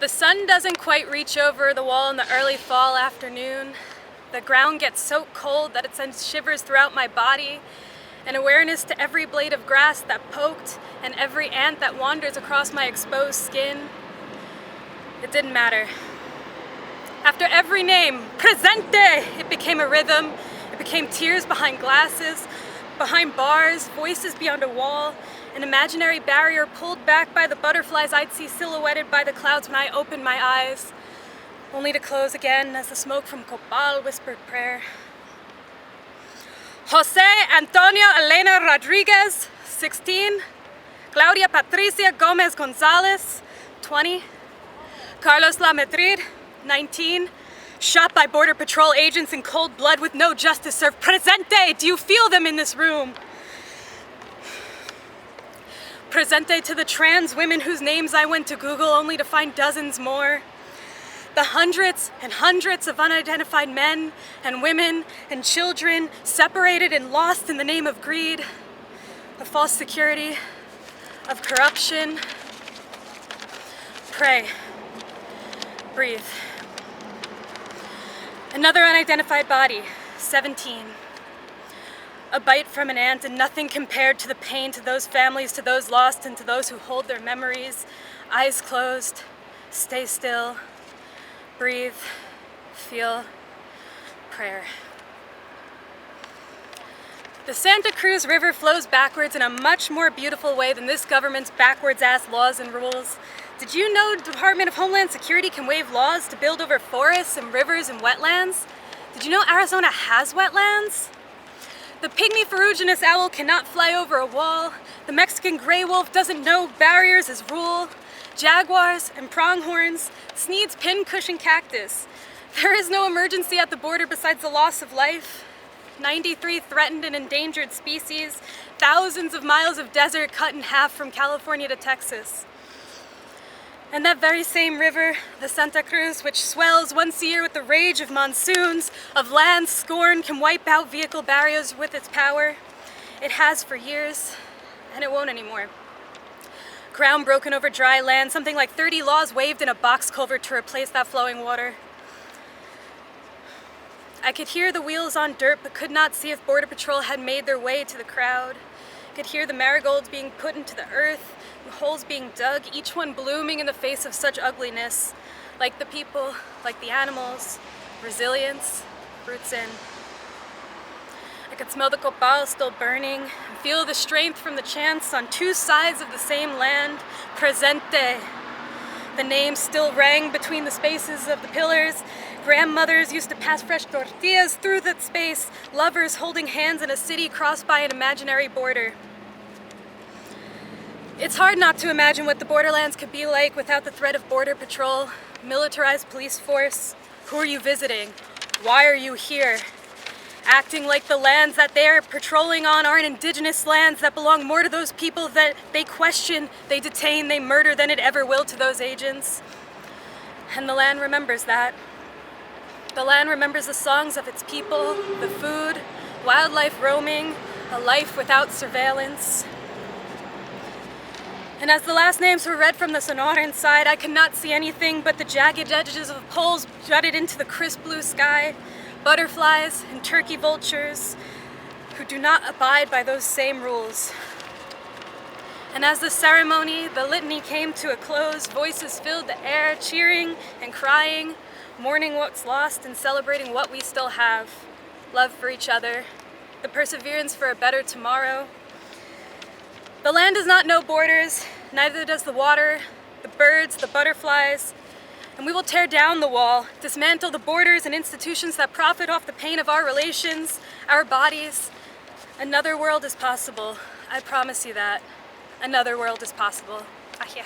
The sun doesn't quite reach over the wall in the early fall afternoon. The ground gets so cold that it sends shivers throughout my body, and awareness to every blade of grass that poked and every ant that wanders across my exposed skin. It didn't matter. After every name, presente, it became a rhythm. It became tears behind glasses, behind bars, voices beyond a wall, an imaginary barrier pulled back by the butterflies I'd see silhouetted by the clouds when I opened my eyes, only to close again as the smoke from copal whispered prayer. Jose Antonio Elena Rodriguez, 16. Claudia Patricia Gomez Gonzalez, 20. Carlos Lametrid, 19. Shot by Border Patrol agents in cold blood with no justice served. Presente! Do you feel them in this room? Presente to the trans women whose names I went to Google only to find dozens more. The hundreds and hundreds of unidentified men and women and children separated and lost in the name of greed, of false security, of corruption. Pray. Breathe. Another unidentified body, 17. A bite from an ant and nothing compared to the pain to those families, to those lost, and to those who hold their memories. Eyes closed, stay still, breathe, feel, prayer. The Santa Cruz River flows backwards in a much more beautiful way than this government's backwards-ass laws and rules. Did you know the Department of Homeland Security can waive laws to build over forests and rivers and wetlands? Did you know Arizona has wetlands? The pygmy ferruginous owl cannot fly over a wall. The Mexican gray wolf doesn't know barriers as rule. Jaguars and pronghorns, Sneed's pincushion cactus. There is no emergency at the border besides the loss of life. 93 threatened and endangered species, thousands of miles of desert cut in half from California to Texas. And that very same river, the Santa Cruz, which swells once a year with the rage of monsoons, of land scorn, can wipe out vehicle barriers with its power. It has for years, and it won't anymore. Ground broken over dry land, something like 30 laws waived in a box culvert to replace that flowing water. I could hear the wheels on dirt, but could not see if Border Patrol had made their way to the crowd. Could hear the marigolds being put into the earth, holes being dug, each one blooming in the face of such ugliness. Like the people, like the animals, resilience, roots in. I could smell the copal still burning, and feel the strength from the chants on two sides of the same land. Presente. The name still rang between the spaces of the pillars. Grandmothers used to pass fresh tortillas through that space, lovers holding hands in a city crossed by an imaginary border. It's hard not to imagine what the borderlands could be like without the threat of Border Patrol, militarized police force. Who are you visiting? Why are you here? Acting like the lands that they're patrolling on aren't indigenous lands that belong more to those people that they question, they detain, they murder than it ever will to those agents. And the land remembers that. The land remembers the songs of its people, the food, wildlife roaming, a life without surveillance. And as the last names were read from the Sonoran side, I could not see anything but the jagged edges of poles jutted into the crisp blue sky, butterflies and turkey vultures who do not abide by those same rules. And as the ceremony, the litany came to a close, voices filled the air, cheering and crying, mourning what's lost and celebrating what we still have. Love for each other, the perseverance for a better tomorrow. The land does not know borders, neither does the water, the birds, the butterflies, and we will tear down the wall, dismantle the borders and institutions that profit off the pain of our relations, our bodies. Another world is possible. I promise you that. Another world is possible. Thank you.